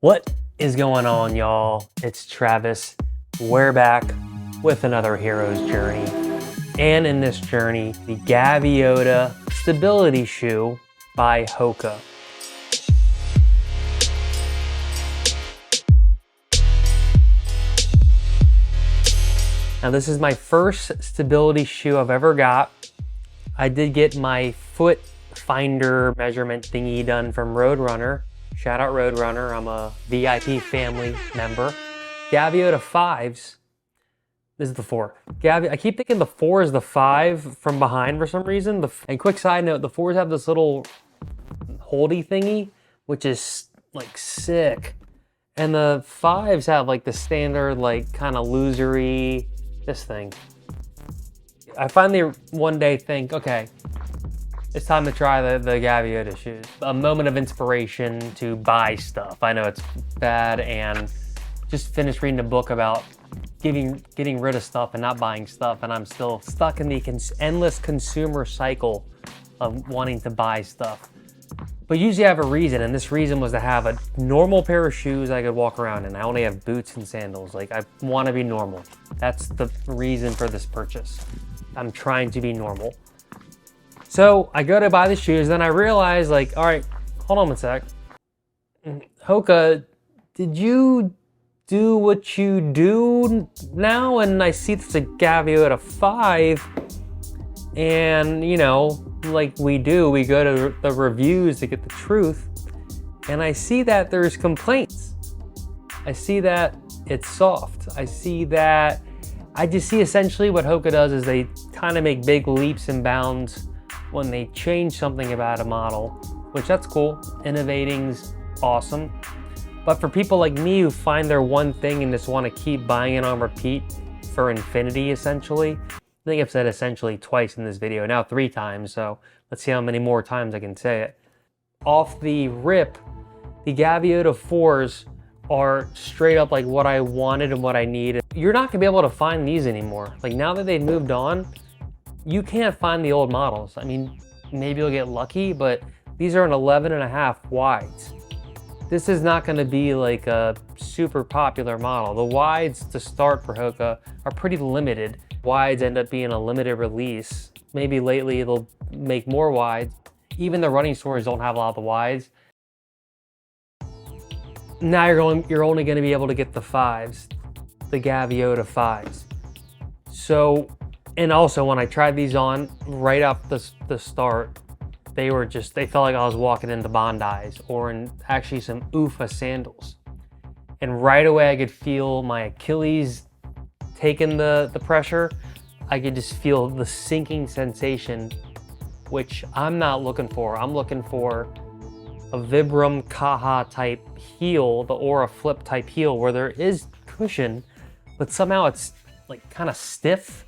What is going on, y'all? It's Travis. We're back with another hero's journey. And in this journey, the Gaviota stability shoe by HOKA. Now this is my first stability shoe I've ever got. I did get my foot finder measurement thingy done from Roadrunner. Shout out Roadrunner, I'm a VIP family member. Gaviota 5s, this is the 4. I keep thinking the 4 is the 5 from behind for some reason. And quick side note, the 4s have this little holdy thingy, which is like sick. And the 5s have like the standard, like kind of losery, this thing. I finally one day think, okay, it's time to try the Gaviota shoes. A moment of inspiration to buy stuff. I know it's bad, and just finished reading a book about getting rid of stuff and not buying stuff, and I'm still stuck in the endless consumer cycle of wanting to buy stuff. But usually I have a reason, and this reason was to have a normal pair of shoes I could walk around in. I only have boots and sandals. Like, I want to be normal. That's the reason for this purchase. I'm trying to be normal. So I go to buy the shoes, then I realize, like, all right, hold on a sec. HOKA, did you do what you do now? And I see it's a Gaviota 5, and you know, like we do, we go to the reviews to get the truth, and I see that there's complaints. I see that it's soft. I just see essentially what HOKA does is they kind of make big leaps and bounds when they change something about a model, which that's cool. Innovating's awesome. But for people like me who find their one thing and just want to keep buying it on repeat for infinity, essentially. I think I've said essentially twice in this video, now 3 times, so let's see how many more times I can say it. Off the rip, the Gaviota 4s are straight up like what I wanted and what I needed. You're not gonna be able to find these anymore. Like, now that they've moved on, you can't find the old models. I mean, maybe you'll get lucky, but these are an 11.5 wides. This is not gonna be like a super popular model. The wides to start for HOKA are pretty limited. Wides end up being a limited release. Maybe lately they'll make more wides. Even the running stores don't have a lot of the wides. Now you're only gonna be able to get the 5s, the Gaviota 5s. So, and also when I tried these on right off the start, they felt like I was walking into Bondi's or in actually some UFA sandals. And right away I could feel my Achilles taking the pressure. I could just feel the sinking sensation, which I'm not looking for. I'm looking for a Vibram Kaha type heel, the Aura Flip type heel, where there is cushion, but somehow it's like kind of stiff.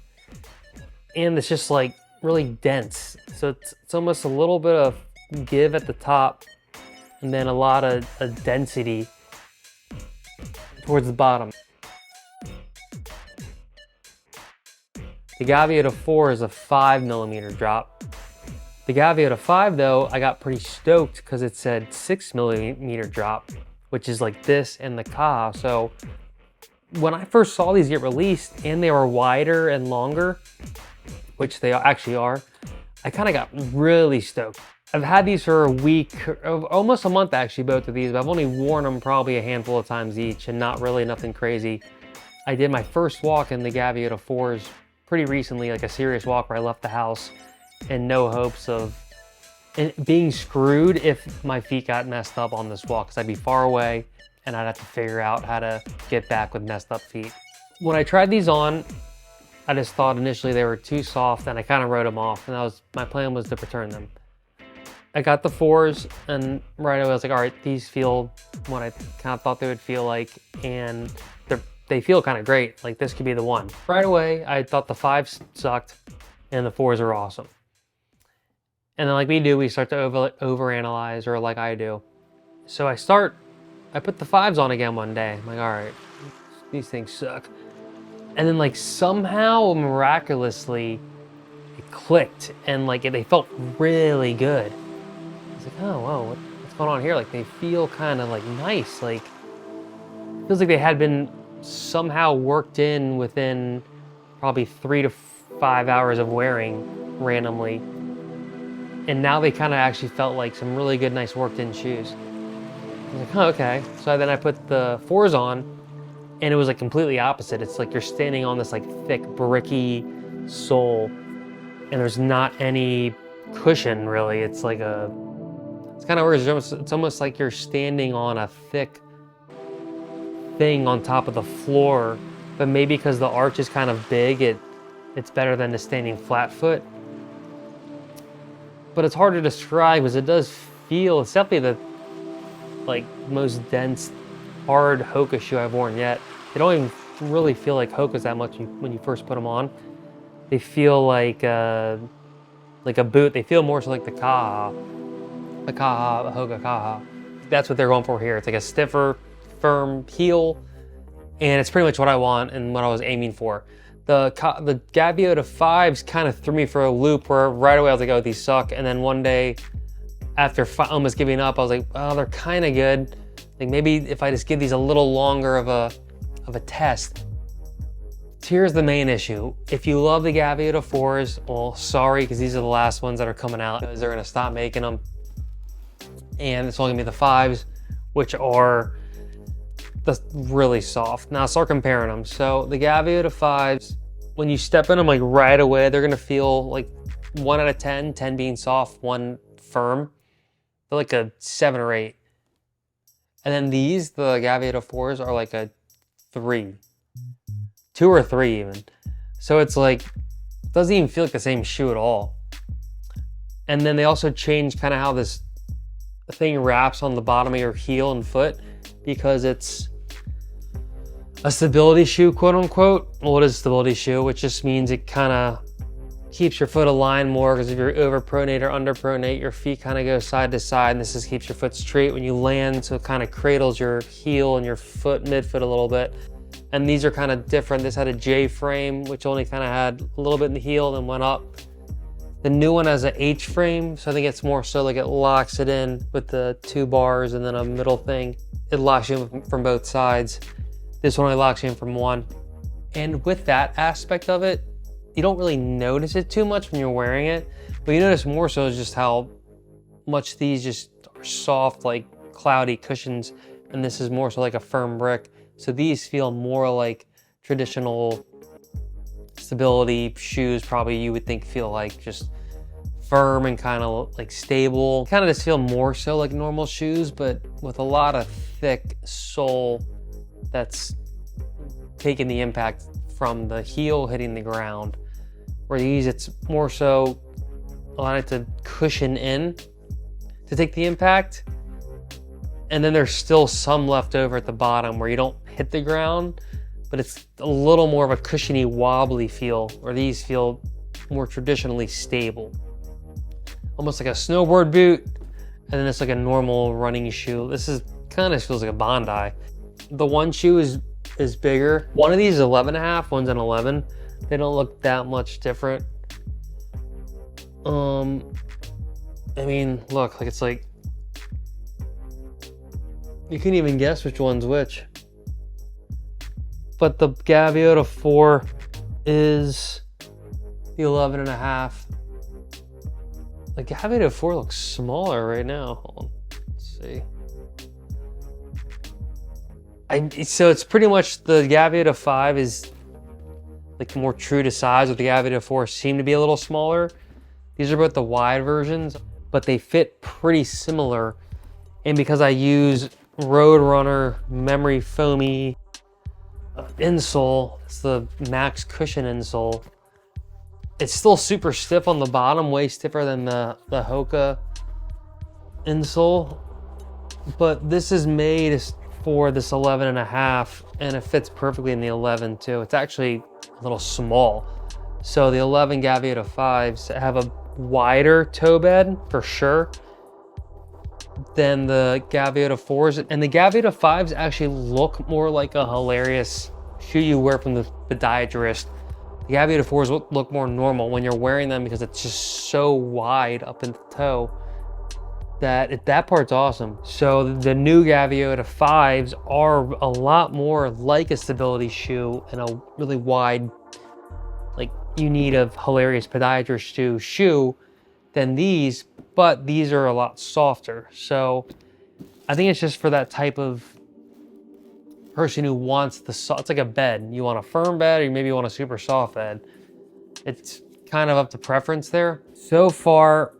And it's just like really dense. So it's almost a little bit of give at the top and then a lot of density towards the bottom. The Gaviota 4 is a 5mm drop. The Gaviota 5 though, I got pretty stoked because it said 6mm drop, which is like this and the Kaha. So when I first saw these get released and they were wider and longer, which they actually are, I kind of got really stoked. I've had these for a week, almost a month actually, both of these, but I've only worn them probably a handful of times each and not really nothing crazy. I did my first walk in the Gaviota 4s pretty recently, like a serious walk where I left the house and no hopes of being screwed if my feet got messed up on this walk, because I'd be far away and I'd have to figure out how to get back with messed up feet. When I tried these on, I just thought initially they were too soft and I kind of wrote them off, and my plan was to return them. I got the 4s and right away I was like, all right, these feel what I kind of thought they would feel like, and they feel kind of great. Like, this could be the one. Right away, I thought the 5s sucked and the 4s are awesome. And then like we do, we start to overanalyze, or like I do. So I put the 5s on again one day. I'm like, all right, these things suck. And then like somehow miraculously it clicked and like they felt really good. I was like, oh, whoa, what's going on here? Like, they feel kind of like nice. Like, feels like they had been somehow worked in within probably 3 to 5 hours of wearing randomly. And now they kind of actually felt like some really good, nice worked in shoes. I was like, oh, okay. So then I put the 4s on and it was like completely opposite. It's like you're standing on this like thick, bricky sole and there's not any cushion really. It's like it's kind of weird. It's almost like you're standing on a thick thing on top of the floor, but maybe because the arch is kind of big, it's better than the standing flat foot. But it's hard to describe because it does feel, it's definitely the like most dense, hard HOKA shoe I've worn yet. They don't even really feel like HOKAs that much when you first put them on. They feel like a boot. They feel more so like the HOKA Kaha. That's what they're going for here. It's like a stiffer, firm heel, and it's pretty much what I want and what I was aiming for. The Gaviota 5s kind of threw me for a loop where right away I was like, oh, these suck. And then one day, after almost giving up, I was like, oh, they're kind of good. Like maybe if I just give these a little longer of a test. Here's the main issue. If you love the Gaviota 4s, well, sorry, because these are the last ones that are coming out. They're gonna stop making them. And it's only gonna be the 5s, which are really soft. Now start comparing them. So the Gaviota 5s, when you step in them like right away, they're gonna feel like 1 out of 10, 10 being soft, 1 firm. They're like a 7 or 8. And then these, the Gaviota 4s, are like a 3. 2 or 3 even. So it's like, doesn't even feel like the same shoe at all. And then they also change kind of how this thing wraps on the bottom of your heel and foot, because it's a stability shoe, quote unquote. Well, it is a stability shoe, which just means it kind of keeps your foot aligned more, because if you're over-pronate or under-pronate, your feet kind of go side to side, and this just keeps your foot straight when you land, so it kind of cradles your heel and your foot, midfoot a little bit. And these are kind of different. This had a J frame, which only kind of had a little bit in the heel, then went up. The new one has an H frame, so I think it's more so like it locks it in with the 2 bars and then a middle thing. It locks you in from both sides. This one only locks you in from one. And with that aspect of it, you don't really notice it too much when you're wearing it, but you notice more so is just how much these just are soft, like cloudy cushions, and this is more so like a firm brick. So these feel more like traditional stability shoes, probably you would think feel like just firm and kind of like stable. Kind of just feel more so like normal shoes, but with a lot of thick sole that's taking the impact from the heel hitting the ground. Where these, it's more so allowing it to cushion in to take the impact. And then there's still some left over at the bottom where you don't hit the ground, but it's a little more of a cushiony, wobbly feel, where these feel more traditionally stable. Almost like a snowboard boot, and then it's like a normal running shoe. This is kind of feels like a Bondi. The one shoe is bigger. One of these is 11.5, one's an 11. They don't look that much different. I mean, look, like it's like, you can't even guess which one's which. But the Gaviota 4 is the 11.5. The Gaviota 4 looks smaller right now. Hold on, let's see. So it's pretty much the Gaviota 5 is like more true to size, with the Gaviota 4 seem to be a little smaller. These are both the wide versions, but they fit pretty similar. And because I use Roadrunner memory foamy insole, it's the max cushion insole, it's still super stiff on the bottom, way stiffer than the HOKA insole. But this is made for this 11.5, and it fits perfectly in the 11 too. It's actually a little small. So the 11 Gaviota 5s have a wider toe bed for sure than the Gaviota 4s. And the Gaviota 5s actually look more like a hilarious shoe you wear from the podiatrist. The Gaviota 4s look more normal when you're wearing them, because it's just so wide up in the toe that part's awesome. So the new Gaviota 5s are a lot more like a stability shoe and a really wide, like you need a hilarious podiatrist shoe than these, but these are a lot softer. So I think it's just for that type of person who wants it's like a bed. You want a firm bed or maybe you want a super soft bed. It's kind of up to preference there. So far,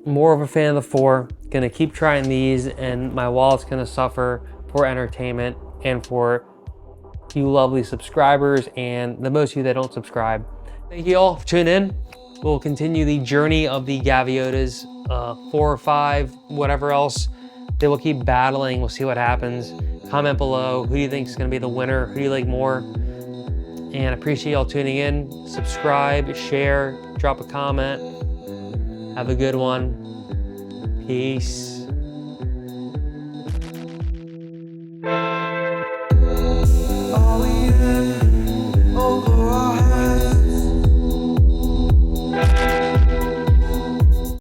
more of a fan of the 4. Gonna keep trying these, and my wallet's gonna suffer for entertainment and for you lovely subscribers and the most of you that don't subscribe. Thank you all for tuning in. We'll continue the journey of the Gaviotas, 4 or 5, whatever else. They will keep battling. We'll see what happens. Comment below. Who do you think is gonna be the winner? Who do you like more? And I appreciate y'all tuning in. Subscribe, share, drop a comment. Have a good one. Peace.